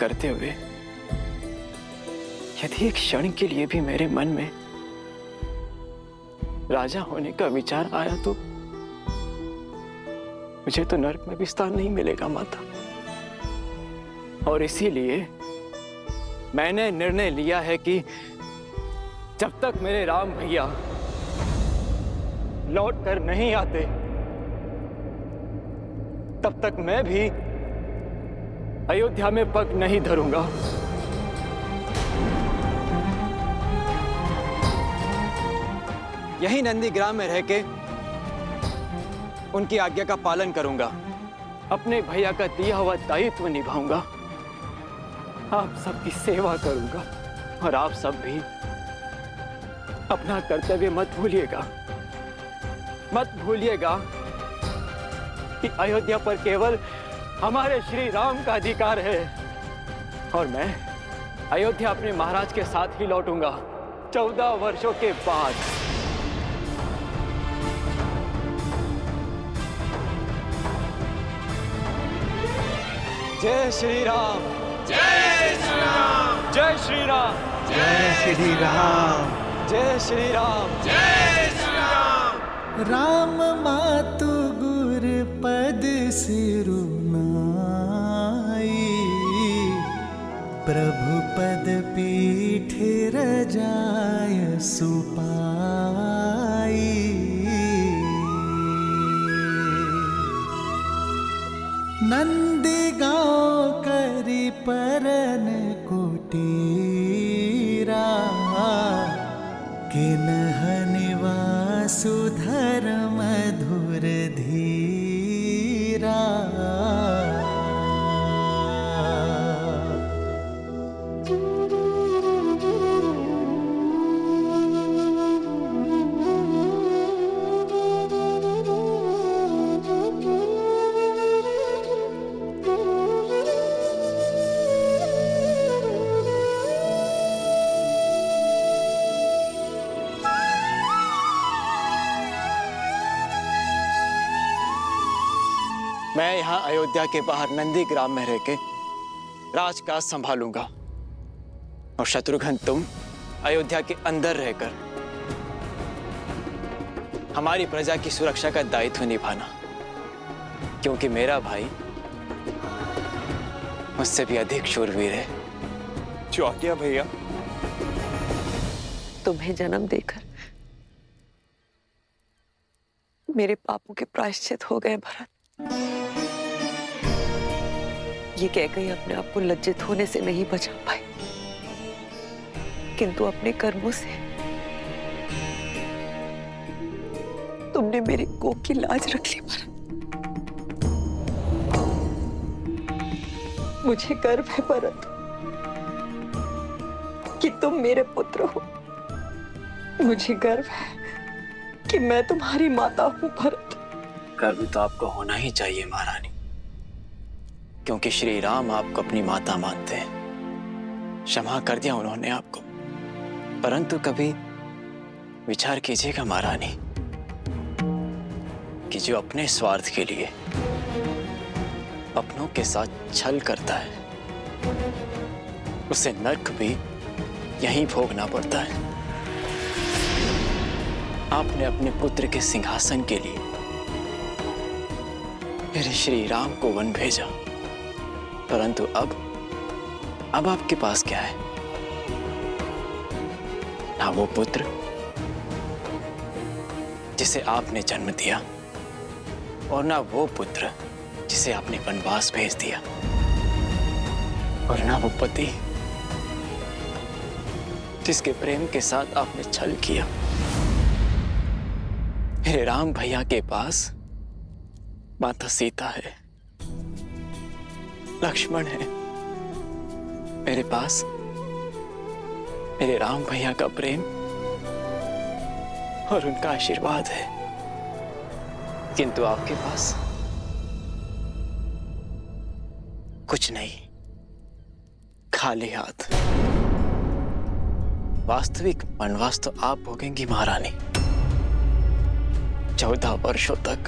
करते हुए यदि एक क्षण के लिए भी मेरे मन में राजा होने का विचार आया तो मुझे तो नर्क में भी स्थान नहीं मिलेगा माता। और इसीलिए मैंने निर्णय लिया है कि जब तक मेरे राम भैया लौट कर नहीं आते तब तक मैं भी अयोध्या में पग नहीं धरूंगा। यही नंदीग्राम में रह के उनकी आज्ञा का पालन करूंगा, अपने भैया का दिया हुआ दायित्व निभाऊंगा, आप सबकी सेवा करूंगा और आप सब भी अपना कर्तव्य मत भूलिएगा। मत भूलिएगा कि अयोध्या पर केवल हमारे श्री राम का अधिकार है और मैं अयोध्या अपने महाराज के साथ ही लौटूंगा 14 वर्षों के बाद। जय श्री राम, जय श्री राम, जय श्री राम, जय श्री राम, जय श्री राम, जय श्री राम। राम मातु गुर पद सिरुनाई, प्रभु पद पीठ रजाय सुपाई। नंदी गाँव करी परन कुटीरा, किन्ह निवासु धर्म धुर धीरा। मैं यहाँ अयोध्या के बाहर नंदीग्राम में रह के राजकाज संभालूंगा और शत्रुघ्न तुम अयोध्या के अंदर रहकर हमारी प्रजा की सुरक्षा का दायित्व निभाना, क्योंकि मेरा भाई मुझसे भी अधिक शूरवीर है। जो आज्ञा भैया। तुम्हें जन्म देकर मेरे पापों के प्रायश्चित हो गए भरत। ये कह गई अपने आप को लज्जित होने से नहीं बचा पाए, किंतु अपने कर्मों से तुमने मेरे कोख की लाज रख ली भरत। मुझे गर्व है भरत कि तुम मेरे पुत्र हो। मुझे गर्व है कि मैं तुम्हारी माता हूं भरत। गर्व तो आपको होना ही चाहिए महारानी, क्योंकि श्री राम आपको अपनी माता मानते हैं। क्षमा कर दिया उन्होंने आपको, परंतु कभी विचार कीजिएगा महारानी कि जो अपने स्वार्थ के लिए अपनों के साथ छल करता है उसे नर्क भी यहीं भोगना पड़ता है। आपने अपने पुत्र के सिंहासन के लिए मेरे श्री राम को वन भेजा, परंतु अब आपके पास क्या है? ना वो पुत्र जिसे आपने जन्म दिया और ना वो पुत्र जिसे आपने वनवास भेज दिया, और ना वो पति जिसके प्रेम के साथ आपने छल किया। मेरे राम भैया के पास माता सीता है, लक्ष्मण है। मेरे पास मेरे राम भैया का प्रेम और उनका आशीर्वाद है, किंतु आपके पास कुछ नहीं, खाली हाथ। वास्तविक वनवास तो आप भोगेंगी महारानी, 14 वर्षों तक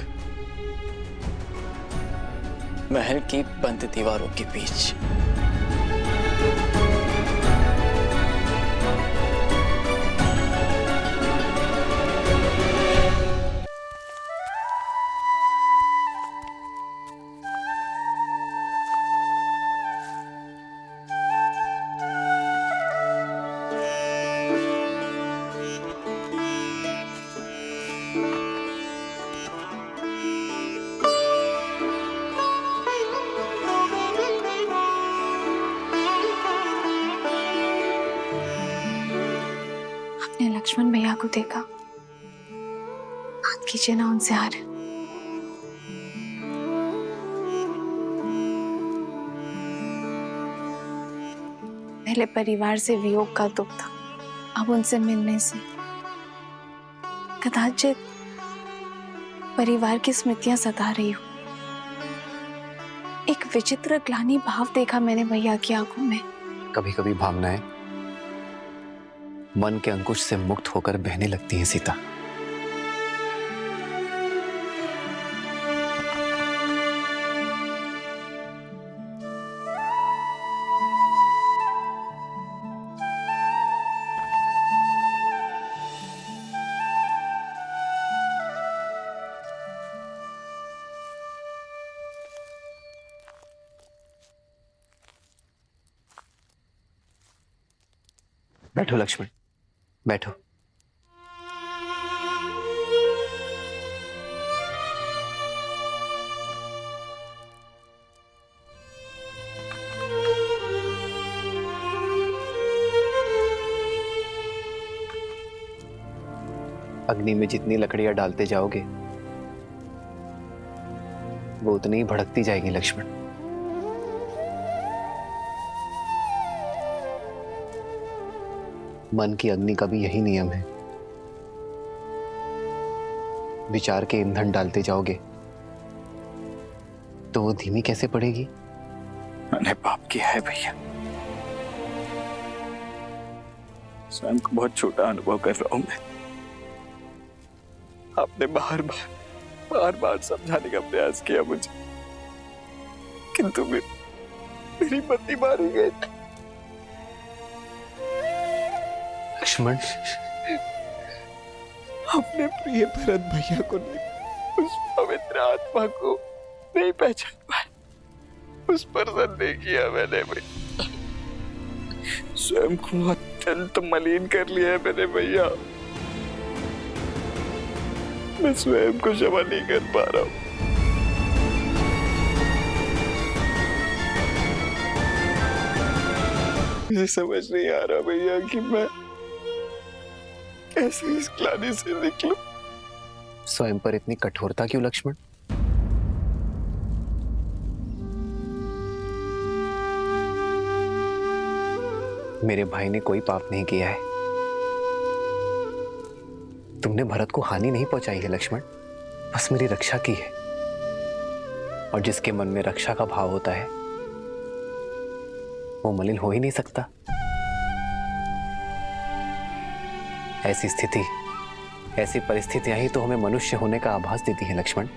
महल की बंद दीवारों के बीच। आपने लक्ष्मण भैया को देखा, बात कीजिए ना उनसे यार। पहले परिवार से वियोग का दुख था, अब उनसे मिलने से कदाचित परिवार की स्मृतियां सता रही हूं। एक विचित्र ग्लानि भाव देखा मैंने भैया की आंखों में। कभी कभी भावनाएं मन के अंकुश से मुक्त होकर बहने लगती हैं सीता। बैठो लक्ष्मण, बैठो। अग्नि में जितनी लकड़ियां डालते जाओगे वो उतनी ही भड़कती जाएगी लक्ष्मण। मन की अग्नि का भी यही नियम है। विचार के ईंधन डालते जाओगे तो वो धीमी कैसे पड़ेगी? मैंने पाप किया है भैया, स्वयं को बहुत छोटा अनुभव कर रहा हूं मैं। आपने बार बार समझाने का प्रयास किया मुझे, किंतु मेरी पत्नी मारी गई। लक्ष्मण, अपने प्रिय भरत भैया को नहीं, उस पवित्र आत्मा को नहीं पहचान पाया, उस पर संदेह किया मैंने भैया। स्वयं को अत्यंत मलिन कर लिया है मैंने भैया। मैं स्वयं को क्षमा नहीं कर पा रहा हूं। मुझे समझ नहीं आ रहा भैया कि मैं कैसे इस ग्लानि से निकलूं। स्वयं पर इतनी कठोरता क्यों लक्ष्मण? मेरे भाई ने कोई पाप नहीं किया है। तुमने भरत को हानि नहीं पहुंचाई है लक्ष्मण, बस मेरी रक्षा की है। और जिसके मन में रक्षा का भाव होता है वो मलिन हो ही नहीं सकता। ऐसी स्थिति, ऐसी परिस्थितियां ही तो हमें मनुष्य होने का आभास देती हैं लक्ष्मण।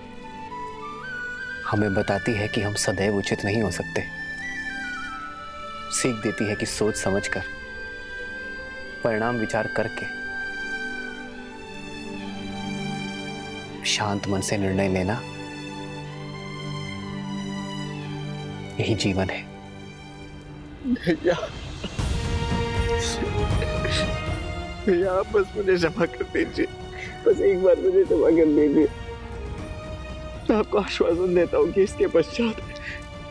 हमें बताती है कि हम सदैव उचित नहीं हो सकते। सीख देती है कि सोच समझकर, परिणाम विचार करके, शांत मन से निर्णय लेना यही जीवन है। भैया, भैया आप बस मुझे क्षमा कर दीजिए, बस एक बार मुझे क्षमा कर दीजिए। मैं आपको आश्वासन देता हूँ कि इसके पश्चात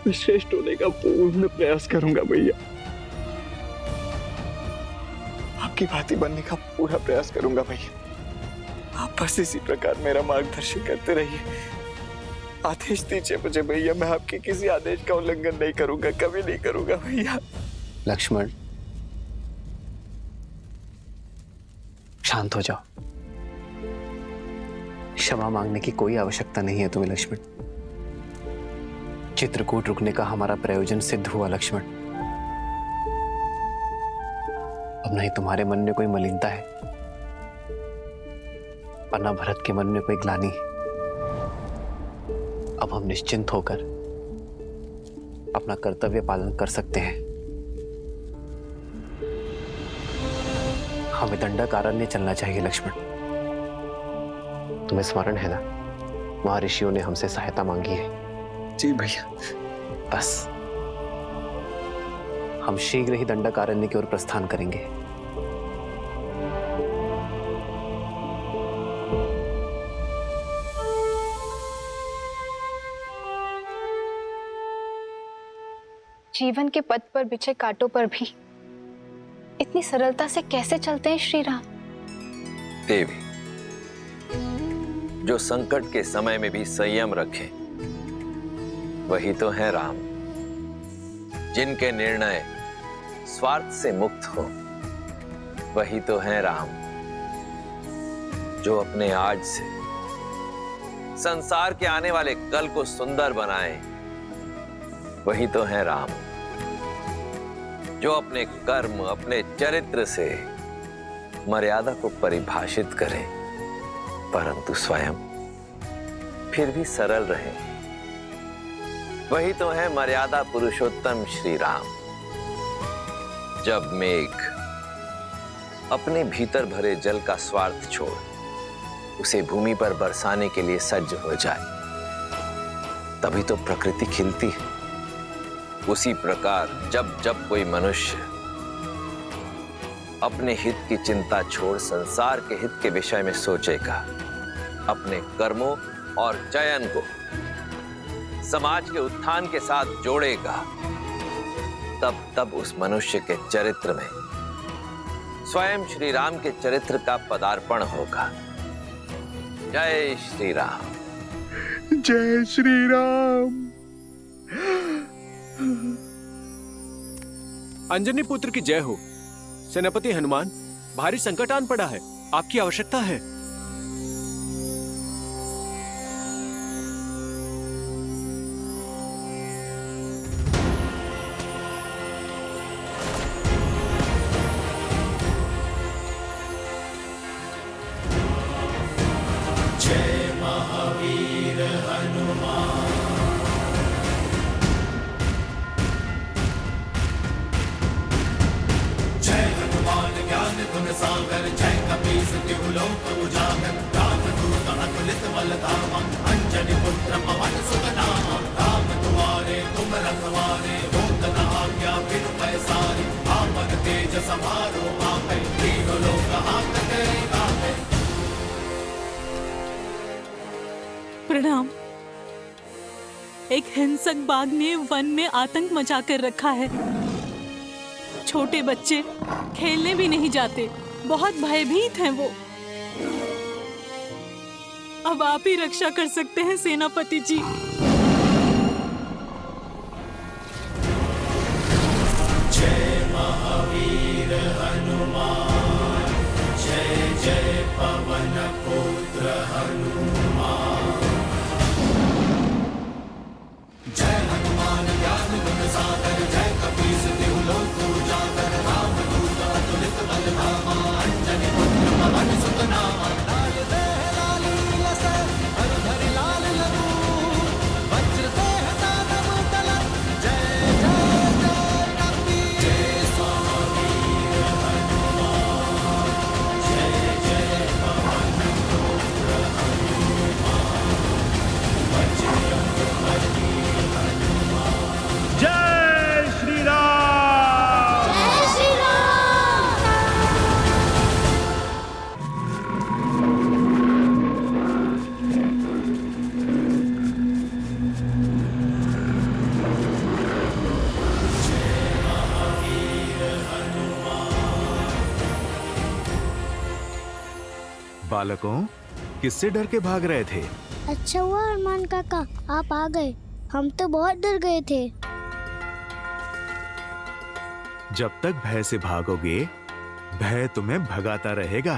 मैं श्रेष्ठ होने का पूर्ण प्रयास करूंगा भैया। आपकी भांति बनने का पूरा प्रयास करूंगा भैया। आप बस इसी प्रकार मेरा मार्गदर्शन करते रहिए। आदेश दीजिए मुझे भैया, मैं आपके किसी आदेश का उल्लंघन नहीं करूंगा, कभी नहीं करूंगा भैया। लक्ष्मण, शांत हो जाओ। क्षमा मांगने की कोई आवश्यकता नहीं है तुम्हें लक्ष्मण। चित्रकूट रुकने का हमारा प्रयोजन सिद्ध हुआ लक्ष्मण। अब नहीं तुम्हारे मन में कोई मलिनता है और ना भरत के मन में कोई ग्लानि। अब हम निश्चिंत होकर अपना कर्तव्य पालन कर सकते हैं। हमें दंडकारण्य चलना चाहिए लक्ष्मण। तुम्हें स्मरण है ना, महर्षियों ने हमसे सहायता मांगी है। जी भैया। बस हम शीघ्र ही दंडकारण्य की ओर प्रस्थान करेंगे। जीवन के पथ पर बिछे कांटों पर भी इतनी सरलता से कैसे चलते हैं श्री राम? देवी जो संकट के समय में भी संयम रखे, वही तो है राम। जिनके निर्णय स्वार्थ से मुक्त हो, वही तो है राम। जो अपने आज से संसार के आने वाले कल को सुंदर बनाए, वही तो है राम। जो अपने कर्म, अपने चरित्र से मर्यादा को परिभाषित करे, परंतु स्वयं फिर भी सरल रहे, वही तो है मर्यादा पुरुषोत्तम श्री राम। जब मेघ अपने भीतर भरे जल का स्वार्थ छोड़ उसे भूमि पर बरसाने के लिए सज्ज हो जाए, तभी तो प्रकृति खिलती है। उसी प्रकार जब जब कोई मनुष्य अपने हित की चिंता छोड़ संसार के हित के विषय में सोचेगा, अपने कर्मों और चयन को समाज के उत्थान के साथ जोड़ेगा, तब तब उस मनुष्य के चरित्र में स्वयं श्री राम के चरित्र का पदार्पण होगा। जय श्री राम। जय श्री राम। अंजनी पुत्र की जय हो। सेनापति हनुमान, भारी संकट आन पड़ा है, आपकी आवश्यकता है। प्रणाम। एक हिंसक बाघ ने वन में आतंक मचा कर रखा है। छोटे बच्चे खेलने भी नहीं जाते, बहुत भयभीत हैं वो। अब आप ही रक्षा कर सकते हैं सेनापति जी। जय महावीर हनुमान, जय जय पवन पुत्र हनुमान। जय हनुमान ज्ञान गुण सागर, जय कपीस तिहु लोक उजागर। राम दूत अतुलित बल धामा, अंजनी पुत्र पवन सुत नामा। लाल देह लाली लस, हरधरि लाल लहू, वज्र देह दानव तलन। जय जय जय कपीस, जय महावीर हनुमान, जय जय पवन पुत्र हनुमान। बजरंग बली जय श्री राम। जय श्री राम। बालकों, किससे डर के भाग रहे थे? अच्छा हुआ हनुमान काका आप आ गए, हम तो बहुत डर गए थे। जब तक भय से भागोगे, भय तुम्हें भगाता रहेगा।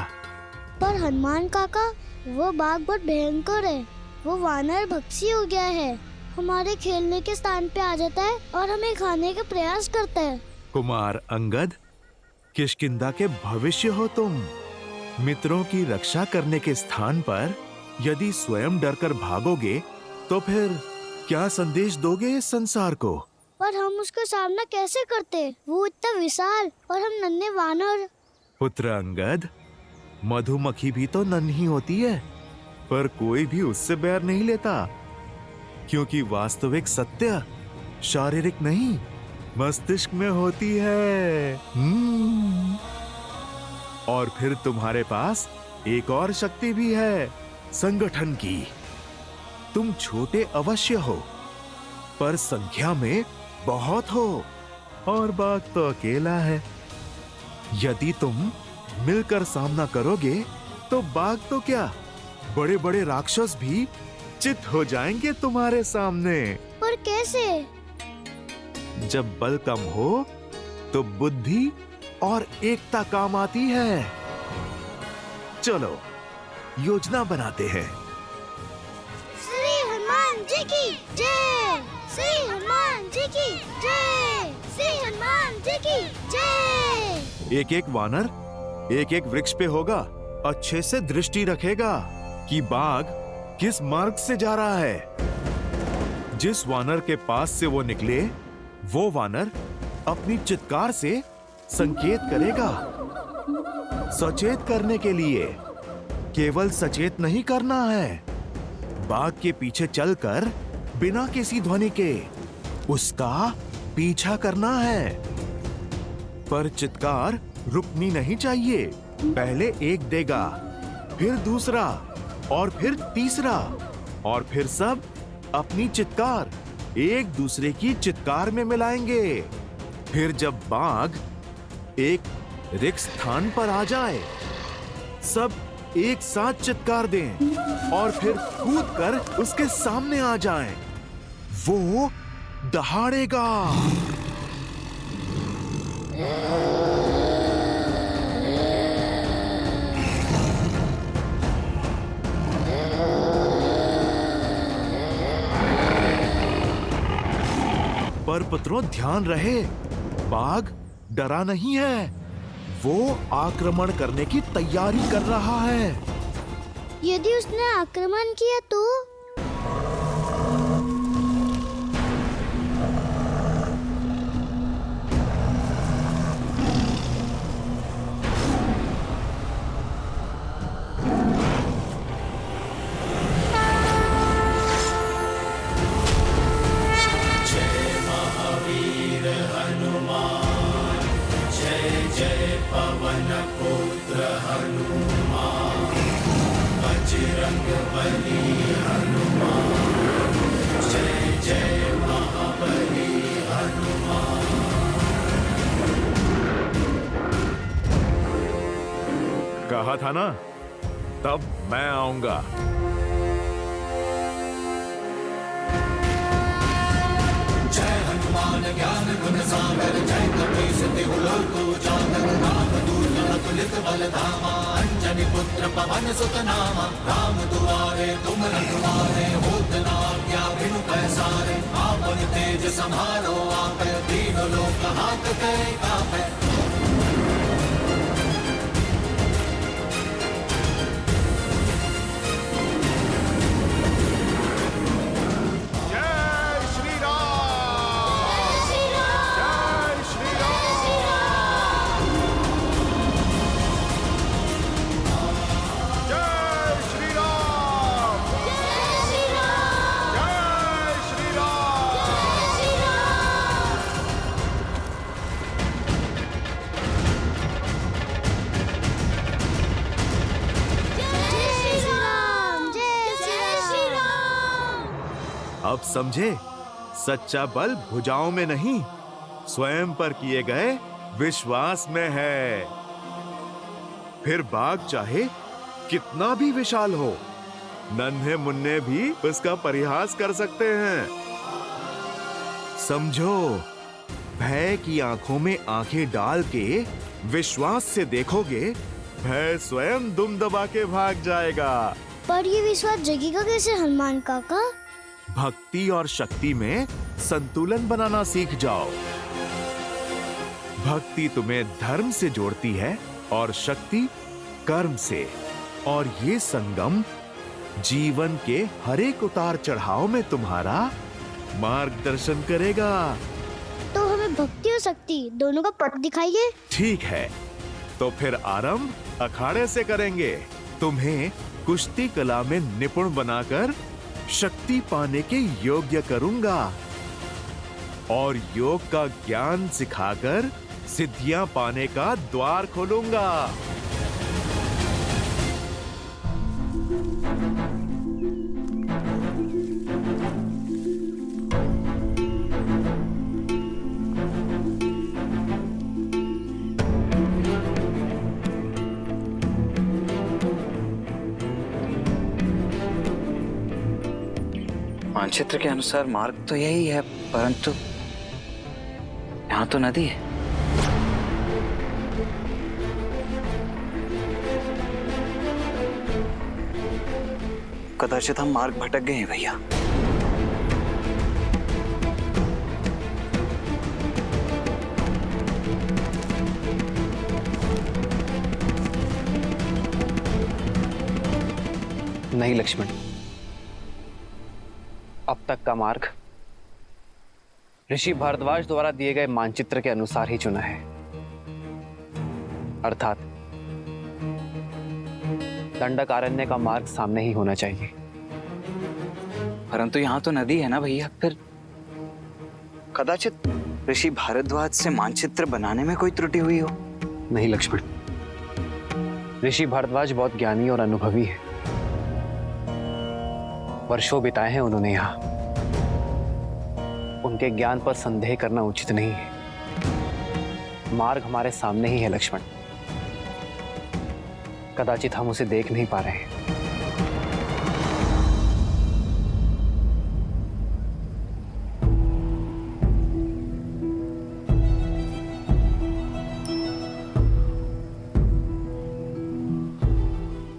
पर हनुमान काका वो बाघ बहुत भयंकर है, वो वानर भक्षी हो गया है। हमारे खेलने के स्थान पे आ जाता है और हमें खाने का प्रयास करता है। कुमार अंगद, किष्किंधा के भविष्य हो तुम। मित्रों की रक्षा करने के स्थान पर यदि स्वयं डरकर भागोगे, तो फिर क्या संदेश दोगे इस संसार को? पर हम उसका सामना कैसे करते? वो इतना विशाल और हम नन्हे वानर। पुत्र अंगद, मधुमक्खी भी तो नन्ही होती है, पर कोई भी उससे बैर नहीं लेता, क्योंकि वास्तविक सत्य शारीरिक नहीं, मस्तिष्क में होती है। और फिर तुम्हारे पास एक और शक्ति भी है, संगठन की। तुम छोटे अवश्य हो, पर संख्या में बहुत हो, और बाघ तो अकेला है। यदि तुम मिलकर सामना करोगे, तो बाघ तो क्या, बड़े बड़े राक्षस भी चित हो जाएंगे तुम्हारे सामने। पर कैसे? जब बल कम हो तो बुद्धि और एकता काम आती है। चलो योजना बनाते हैं। श्री हनुमान जी की जय, श्री हनुमान जी की जय, श्री हनुमान जी की जय। एक एक वानर एक एक वृक्ष पे होगा, अच्छे से दृष्टि रखेगा कि बाघ किस मार्ग से जा रहा है। जिस वानर के पास से वो निकले, वो वानर अपनी चित्कार से संकेत करेगा। सचेत करने के लिए केवल सचेत नहीं करना है, बाघ के पीछे चलकर बिना किसी ध्वनि के उसका पीछा करना है। पर चित्कार रुकनी नहीं चाहिए। पहले एक देगा, फिर दूसरा, और फिर तीसरा, और फिर सब अपनी चित्कार एक दूसरे की चित्कार में मिलाएंगे। फिर जब बाघ एक रिक्त स्थान पर आ जाए, सब एक साथ चित्कार दें और फिर कूदकर उसके सामने आ जाएं। वो दहाड़ेगा। पर पुत्रों ध्यान रहे, बाघ डरा नहीं है, वो आक्रमण करने की तैयारी कर रहा है। यदि उसने आक्रमण किया तो? कहा था ना, तब मैं आऊंगा। जय हनुमान ज्ञान गुण सागर, जय कपीस तिहु लोक उजागर, राम दूत अतुलित बल धामा, अंजनी पुत्र पवन सुत नामा, राम दुआरे तुम रखवारे, होत न आज्ञा बिनु पैसारे, आपन तेज समारो आपै, तीनों लोक हांकते कांपै। अब समझे, सच्चा बल भुजाओं में नहीं, स्वयं पर किए गए विश्वास में है। फिर बाघ चाहे कितना भी विशाल हो, नन्हे मुन्ने भी उसका परिहास कर सकते हैं। समझो, भय की आंखों में आंखें डाल के विश्वास से देखोगे, भय स्वयं दुम दबा के भाग जाएगा। पर ये विश्वास जगेगा कैसे हनुमान काका? भक्ति और शक्ति में संतुलन बनाना सीख जाओ। भक्ति तुम्हें धर्म से जोड़ती है और शक्ति कर्म से, और ये संगम जीवन के हर एक उतार चढ़ाव में तुम्हारा मार्गदर्शन करेगा। तो हमें भक्ति और शक्ति दोनों का पट दिखाइए। ठीक है, तो फिर आरंभ अखाड़े से करेंगे। तुम्हें कुश्ती कला में निपुण बनाकर शक्ति पाने के योग्य करूंगा, और योग का ज्ञान सिखाकर सिद्धियां पाने का द्वार खोलूंगा। मानचित्र के अनुसार मार्ग तो यही है, परंतु यहाँ तो नदी है। कदाचित हम मार्ग भटक गए हैं भैया। नहीं लक्ष्मण, अब तक का मार्ग ऋषि भारद्वाज द्वारा दिए गए मानचित्र के अनुसार ही चुना है, अर्थात दंडकारण्य का मार्ग सामने ही होना चाहिए। परंतु यहाँ तो नदी है ना भैया, फिर कदाचित ऋषि भारद्वाज से मानचित्र बनाने में कोई त्रुटि हुई हो। नहीं लक्ष्मण, ऋषि भारद्वाज बहुत ज्ञानी और अनुभवी है। वर्षों बिताए हैं उन्होंने यहाँ। उनके ज्ञान पर संदेह करना उचित नहीं है। मार्ग हमारे सामने ही है लक्ष्मण, कदाचित हम उसे देख नहीं पा रहे हैं।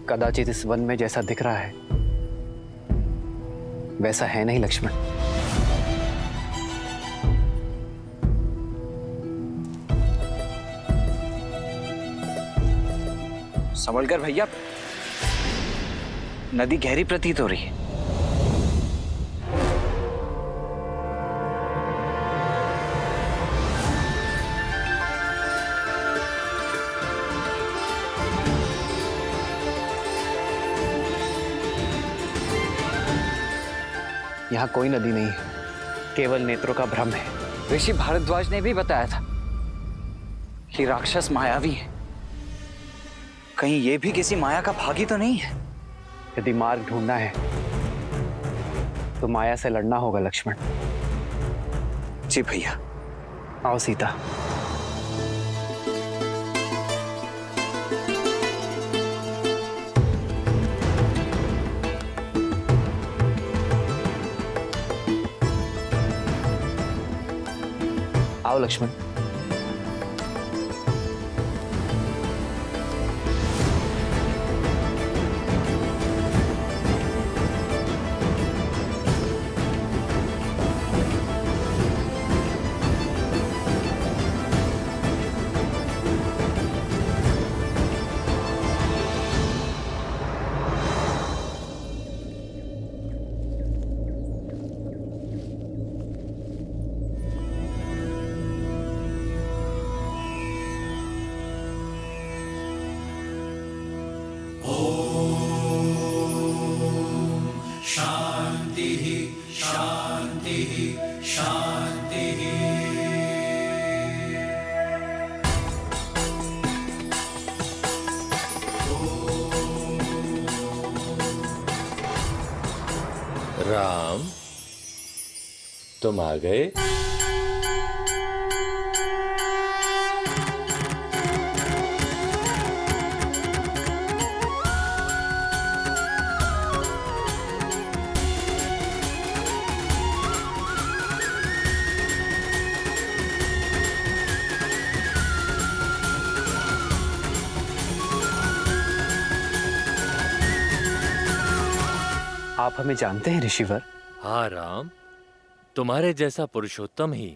कदाचित इस वन में जैसा दिख रहा है वैसा है नहीं लक्ष्मण। संभलकर भैया, नदी गहरी प्रतीत हो रही है। यहाँ कोई नदी नहीं है, केवल नेत्रों का भ्रम है। ऋषि भारद्वाज ने भी बताया था कि राक्षस मायावी है। कहीं ये भी किसी माया का भागी तो नहीं है? यदि मार्ग ढूंढना है तो माया से लड़ना होगा लक्ष्मण। जी भैया। आओ सीता। आओ लक्ष्मण। राम, तुम आ गए? आप हमें जानते हैं ऋषिवर? हाँ राम, तुम्हारे जैसा पुरुषोत्तम ही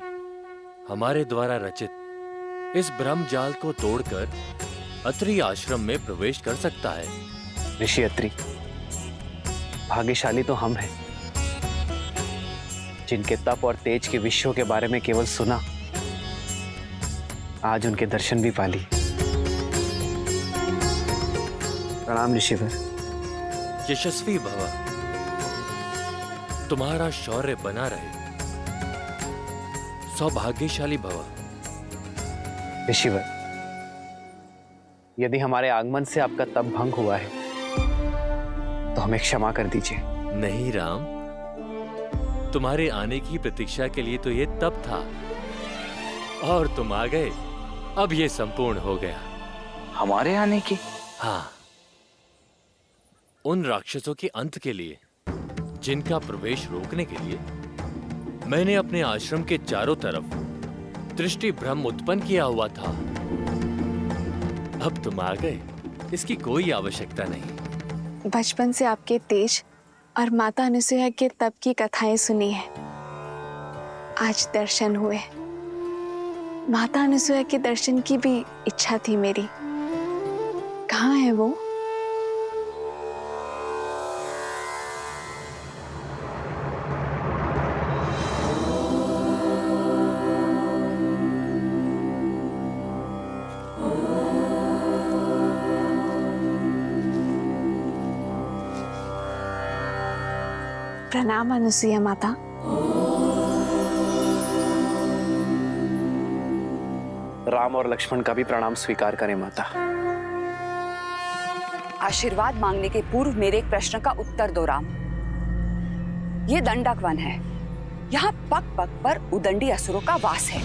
हमारे द्वारा रचित इस ब्रह्म जाल को तोड़कर अत्रि आश्रम में प्रवेश कर सकता है। ऋषि अत्रि, भाग्यशाली तो हम हैं जिनके तप और तेज के विषयों के बारे में केवल सुना, आज उनके दर्शन भी पा लिए। प्रणाम ऋषिवर। यशस्वी भव, तुम्हारा शौर्य बना रहे। सौभाग्यशाली भव। ऋषिवर, यदि हमारे आगमन से आपका तप भंग हुआ है तो हमें क्षमा कर दीजिए। नहीं राम, तुम्हारे आने की प्रतीक्षा के लिए तो ये तप था और तुम आ गए, अब ये संपूर्ण हो गया। हमारे आने की? हाँ, उन राक्षसों के अंत के लिए जिनका प्रवेश रोकने के लिए मैंने अपने आश्रम के चारों तरफ दृष्टि भ्रम उत्पन्न किया हुआ था। अब तुम आ गए, इसकी कोई आवश्यकता नहीं। बचपन से आपके तेज और माता अनुसुईया के तप की कथाएं सुनी है, आज दर्शन हुए। माता अनुसुईया के दर्शन की भी इच्छा थी मेरी। कहाँ है वो? प्रणाम अनुसुईया माता। राम और लक्ष्मण का भी प्रणाम स्वीकार करें माता। आशीर्वाद मांगने के पूर्व मेरे एक प्रश्न का उत्तर दो राम। ये दंडक वन है, यहाँ पग पग पर उदंडी असुरों का वास है।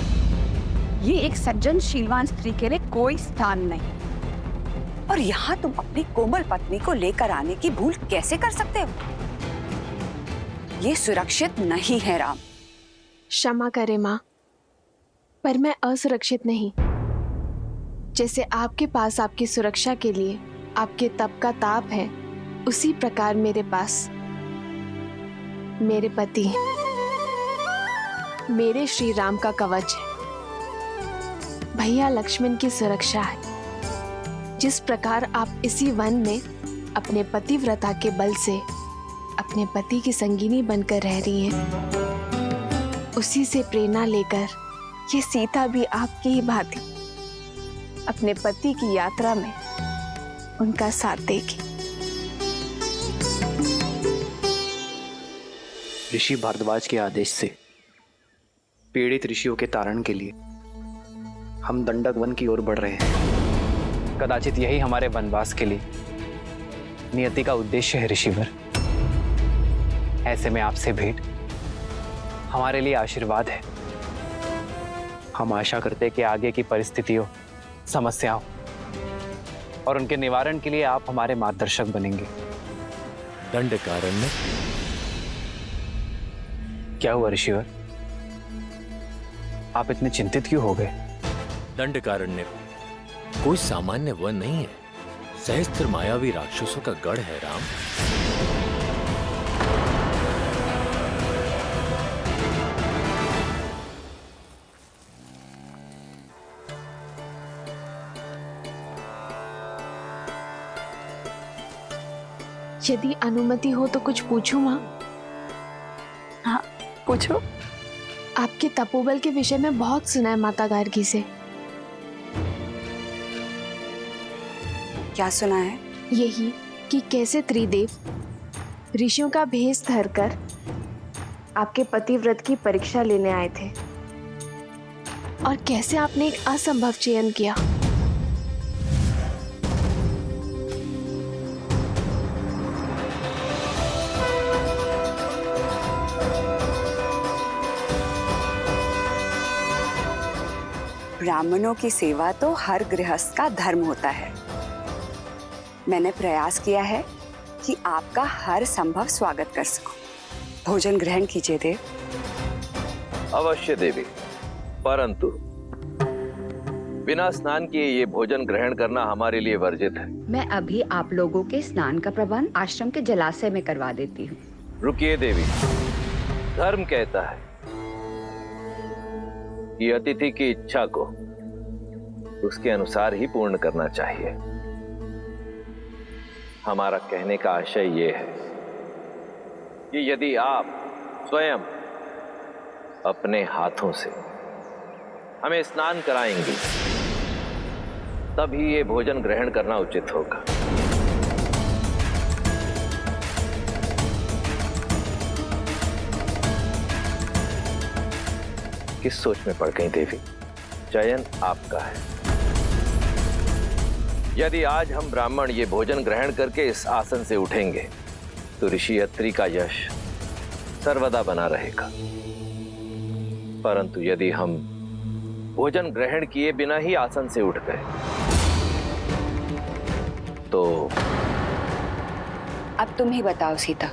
ये एक सज्जन शीलवान स्त्री के लिए कोई स्थान नहीं, और यहाँ तुम अपनी कोमल पत्नी को लेकर आने की भूल कैसे कर सकते हो? ये सुरक्षित नहीं है राम। क्षमा करें माँ, पर मैं असुरक्षित नहीं। जैसे आपके पास आपकी सुरक्षा के लिए आपके तप का ताप है, उसी प्रकार मेरे पास मेरे पति, मेरे श्री राम का कवच है, भैया लक्ष्मण की सुरक्षा है। जिस प्रकार आप इसी वन में अपने पतिव्रता के बल से अपने पति की संगिनी बनकर रह रही हैं, उसी से प्रेरणा लेकर ये सीता भी आपकी ही भांति अपने पति की यात्रा में उनका साथ देगी। ऋषि भारद्वाज के आदेश से पीड़ित ऋषियों के तारण के लिए हम दंडक वन की ओर बढ़ रहे हैं। कदाचित यही हमारे वनवास के लिए नियति का उद्देश्य है ऋषिवर। ऐसे में आपसे भेंट हमारे लिए आशीर्वाद है। हम आशा करते हैं कि आगे की परिस्थितियों, समस्याओं और उनके निवारण के लिए आप हमारे मार्गदर्शक बनेंगे। दंडकारण्य। क्या हुआ ऋषिवर? आप इतने चिंतित क्यों हो गए? दंडकारण्य कोई सामान्य वन नहीं है, सहस्त्र मायावी राक्षसों का गढ़ है राम। यदि अनुमति हो तो कुछ पूछूं माँ? हाँ पूछो। आपके तपोबल के विषय में बहुत सुना है माता गार्गी से। क्या सुना है? यही कि कैसे त्रिदेव ऋषियों का भेष धरकर आपके पतिव्रत की परीक्षा लेने आए थे, और कैसे आपने एक असंभव चयन किया। ब्राह्मणों की सेवा तो हर गृहस्थ का धर्म होता है। मैंने प्रयास किया है कि आपका हर संभव स्वागत कर सकूं। भोजन ग्रहण कीजिए देव। अवश्य देवी, परंतु बिना स्नान किए ये भोजन ग्रहण करना हमारे लिए वर्जित है। मैं अभी आप लोगों के स्नान का प्रबंध आश्रम के जलाशय में करवा देती हूँ। रुकिए देवी, धर्म कहता है कि अतिथि की इच्छा को उसके अनुसार ही पूर्ण करना चाहिए। हमारा कहने का आशय ये है कि यदि आप स्वयं अपने हाथों से हमें स्नान कराएंगे, तभी ये भोजन ग्रहण करना उचित होगा। किस सोच में पड़ गई देवी? चयन आपका है। यदि आज हम ब्राह्मण ये भोजन ग्रहण करके इस आसन से उठेंगे तो ऋषि अत्रि का यश सर्वदा बना रहेगा। परंतु यदि हम भोजन ग्रहण किए बिना ही आसन से उठ गए तो अब तुम ही बताओ सीता,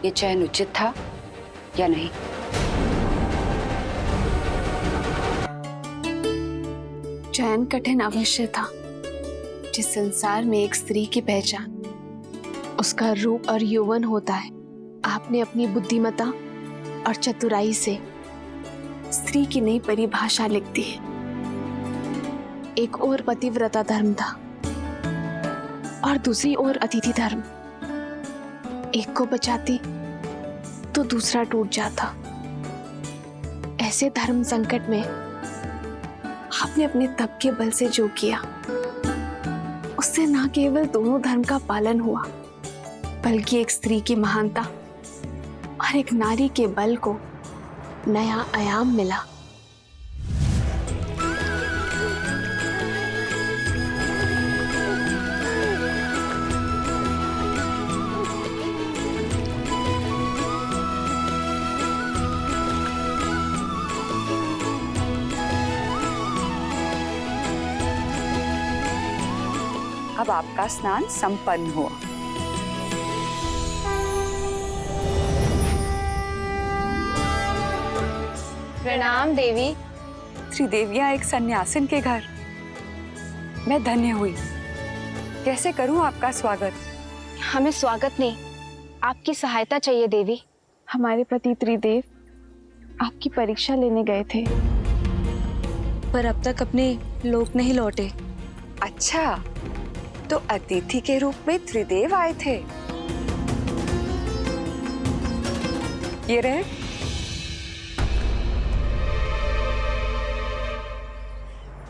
ये चयन उचित था या नहीं? चयन कठिन अवश्य था। जिस संसार में एक स्त्री की पहचान उसका रूप और यौवन होता है, आपने अपनी बुद्धिमता और चतुराई से स्त्री की नई परिभाषा लिख दी है। एक ओर पतिव्रता धर्म था और दूसरी ओर अतिथि धर्म। एक को बचाती तो दूसरा टूट जाता। ऐसे धर्म संकट में आपने अपने तप के बल से जो किया उससे न केवल दोनों धर्म का पालन हुआ, बल्कि एक स्त्री की महानता और एक नारी के बल को नया आयाम मिला। अब आपका स्नान संपन्न हुआ। प्रणाम देवी। त्रिदेवियां एक सन्यासिन के घर, मैं धन्य हुई। कैसे करूं आपका स्वागत? हमें स्वागत नहीं, आपकी सहायता चाहिए देवी। हमारे पति त्रिदेव आपकी परीक्षा लेने गए थे, पर अब तक अपने लोक नहीं लौटे। अच्छा, तो अतिथि के रूप में त्रिदेव आए थे। ये रहे।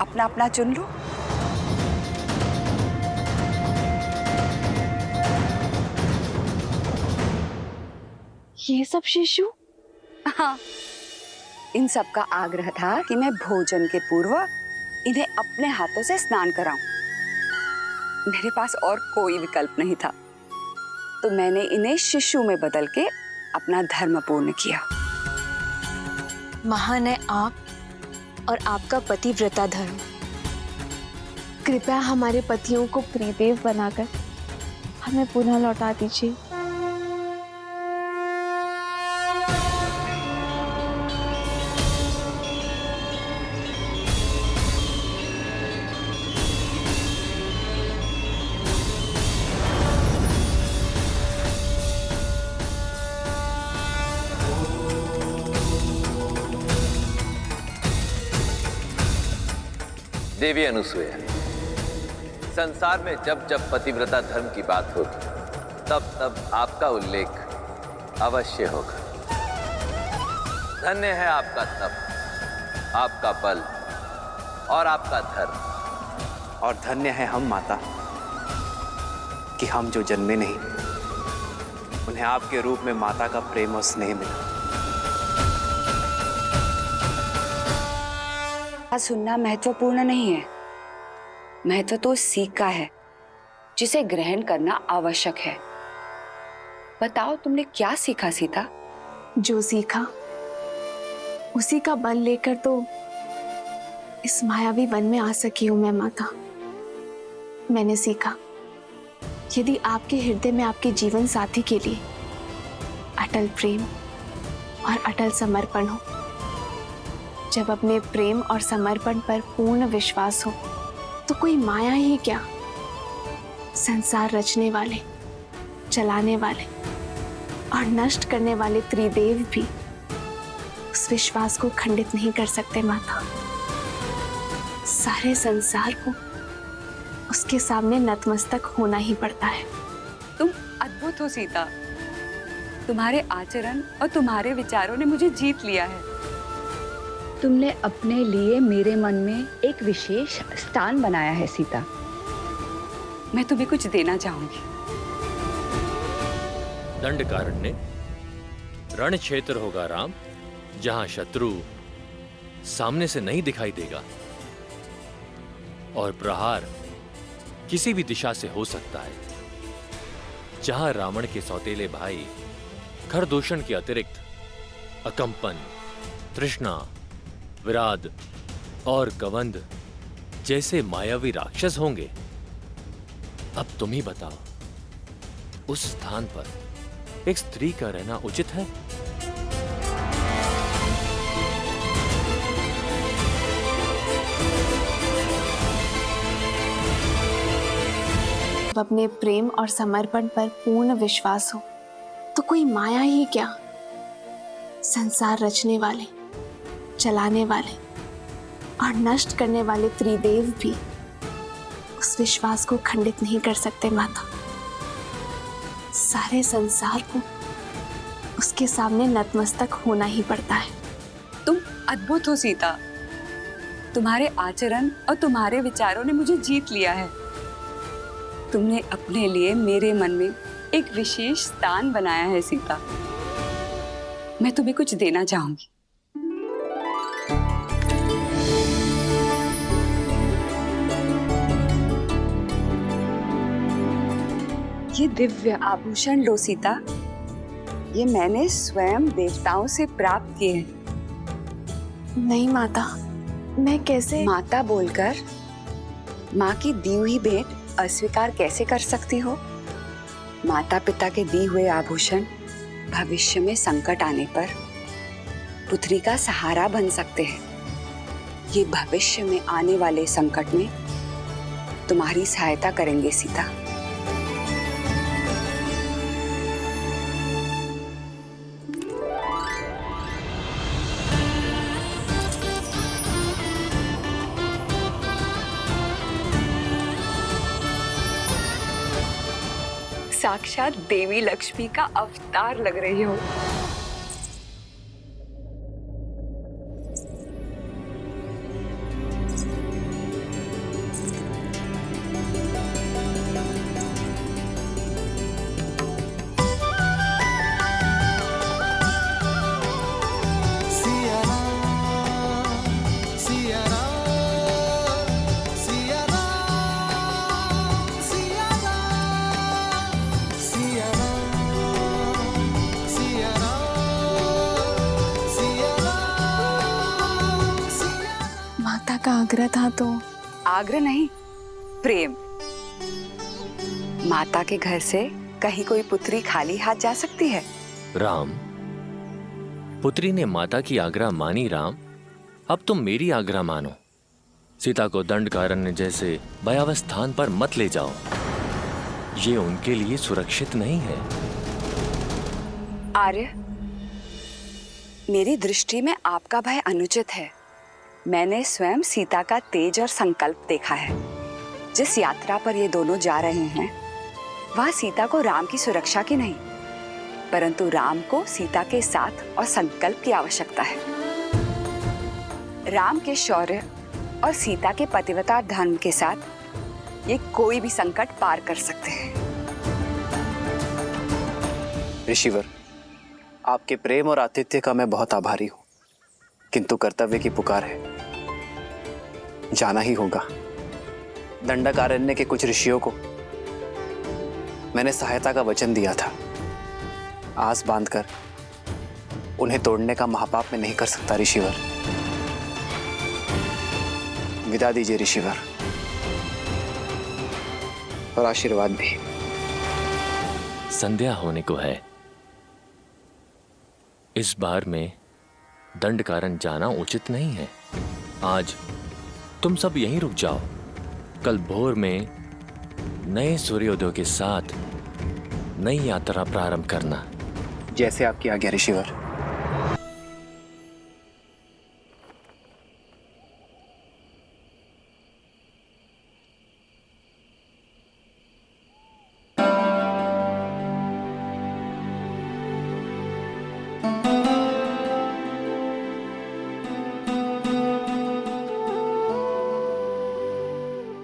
अपना अपना चुन लो। ये सब शिशु? हाँ, इन सब का आग्रह था कि मैं भोजन के पूर्व इन्हें अपने हाथों से स्नान कराऊं। मेरे पास और कोई विकल्प नहीं था, तो मैंने इन्हें शिशु में बदल के अपना धर्म पूर्ण किया। महान है आप और आपका पतिव्रता धर्म। कृपया हमारे पतियों को त्रिदेव बनाकर हमें पुनः लौटा दीजिए। देवी अनुसुईया, संसार में जब जब पतिव्रता धर्म की बात होगी तब तब आपका उल्लेख अवश्य होगा। धन्य है आपका तप, आपका बल और आपका धर्म। और धन्य है हम माता कि हम जो जन्मे नहीं उन्हें आपके रूप में माता का प्रेम और स्नेह मिला। सुनना महत्वपूर्ण नहीं है, महत्व तो सीख का है जिसे ग्रहण करना आवश्यक है। बताओ, तुमने क्या सीखा सीता? जो सीखा उसी का बल लेकर तो इस मायावी वन में आ सकी हूं मैं माता। मैंने सीखा, यदि आपके हृदय में आपके जीवन साथी के लिए अटल प्रेम और अटल समर्पण हो, जब अपने प्रेम और समर्पण पर पूर्ण विश्वास हो, तो कोई माया ही क्या, संसार रचने वाले, चलाने वाले और नष्ट करने वाले त्रिदेव भी उस विश्वास को खंडित नहीं कर सकते माता। सारे संसार को उसके सामने नतमस्तक होना ही पड़ता है। तुम अद्भुत हो सीता। तुम्हारे आचरण और तुम्हारे विचारों ने मुझे जीत लिया है। तुमने अपने लिए मेरे मन में एक विशेष स्थान बनाया है सीता। मैं तुम्हें कुछ देना चाहूंगी। दंडकारण्य रण क्षेत्र होगा राम, जहां शत्रु सामने से नहीं दिखाई देगा और प्रहार किसी भी दिशा से हो सकता है। जहां रावण के सौतेले भाई खरदूषण के अतिरिक्त अकंपन, तृष्णा, विराद और कवंद जैसे मायावी राक्षस होंगे। अब तुम ही बताओ, उस स्थान पर एक स्त्री का रहना उचित है? जब अपने प्रेम और समर्पण पर पूर्ण विश्वास हो तो कोई माया ही क्या, संसार रचने वाले, चलाने वाले और नष्ट करने वाले त्रिदेव भी उस विश्वास को खंडित नहीं कर सकते माता। सारे संसार को उसके सामने नतमस्तक होना ही पड़ता है। तुम अद्भुत हो सीता। तुम्हारे आचरण और तुम्हारे विचारों ने मुझे जीत लिया है। तुमने अपने लिए मेरे मन में एक विशेष स्थान बनाया है सीता। मैं तुम्हें कुछ देना चाहूंगी। ये दिव्य आभूषण लो सीता। ये मैंने स्वयं देवताओं से प्राप्त किए हैं। नहीं माता, मैं कैसे? माता बोलकर माँ की दी हुई भेंट अस्वीकार कैसे कर सकती हो? माता पिता के दी हुए आभूषण भविष्य में संकट आने पर पुत्री का सहारा बन सकते हैं। ये भविष्य में आने वाले संकट में तुम्हारी सहायता करेंगे सीता। साक्षात देवी लक्ष्मी का अवतार लग रही हो। का आग्रह था तो? आग्रह नहीं, प्रेम। माता के घर से कहीं कोई पुत्री खाली हाथ जा सकती है? राम, पुत्री ने माता की आग्रह मानी राम, अब तुम मेरी आग्रह मानो। सीता को दंडकारण्य जैसे भयावह स्थान पर मत ले जाओ, ये उनके लिए सुरक्षित नहीं है। आर्य, मेरी दृष्टि में आपका भय अनुचित है। मैंने स्वयं सीता का तेज और संकल्प देखा है। जिस यात्रा पर ये दोनों जा रहे हैं वह सीता को राम की सुरक्षा की नहीं, परंतु राम को सीता के साथ और संकल्प की आवश्यकता है। राम के शौर्य और सीता के पतिव्रता धर्म के साथ ये कोई भी संकट पार कर सकते हैं। ऋषिवर, आपके प्रेम और आतिथ्य का मैं बहुत आभारी हूं, किंतु कर्तव्य की पुकार है, जाना ही होगा। दंडकारण्य के कुछ ऋषियों को मैंने सहायता का वचन दिया था। आस बांधकर उन्हें तोड़ने का महापाप मैं नहीं कर सकता ऋषिवर। विदा दीजिए ऋषिवर, और आशीर्वाद भी। संध्या होने को है। इस बार में दंडकारण्य जाना उचित नहीं है। आज तुम सब यहीं रुक जाओ। कल भोर में नए सूर्योदय के साथ नई यात्रा प्रारंभ करना। जैसे आपकी आज्ञा ऋषिवर।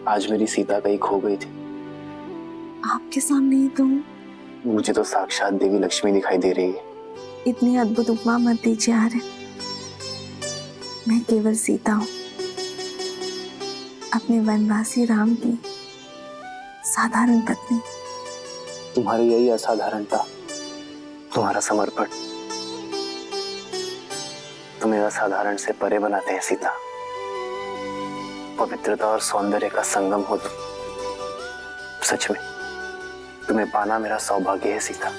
आज मेरी सीता कहीं खो गई थी। आपके सामने ही तो हूँ। मुझे तो साक्षात देवी लक्ष्मी दिखाई दे रही है। इतनी अद्भुत उपमा मत दीजिए आर्य। मैं केवल सीता हूँ, अपने वनवासी राम की साधारण पत्नी। तुम्हारी यही असाधारणता, तुम्हारा समर्पण तुम्हें असाधारण से परे बनाते हैं सीता। पवित्रता और सौंदर्य का संगम हो तुम। सच में तुम्हें पाना मेरा सौभाग्य है सीता।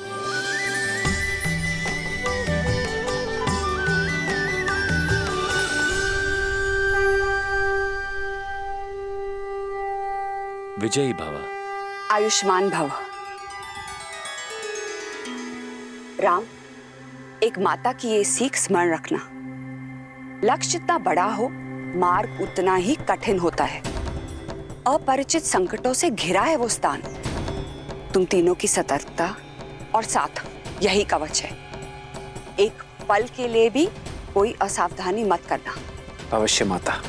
विजयी भव। आयुष्मान भव। राम, एक माता की ये सीख स्मरण रखना, लक्ष्य जितना बड़ा हो मार्ग उतना ही कठिन होता है। अपरिचित संकटों से घिरा है वो स्थान। तुम तीनों की सतर्कता और साथ यही कवच है। एक पल के लिए भी कोई असावधानी मत करना। अवश्य माता।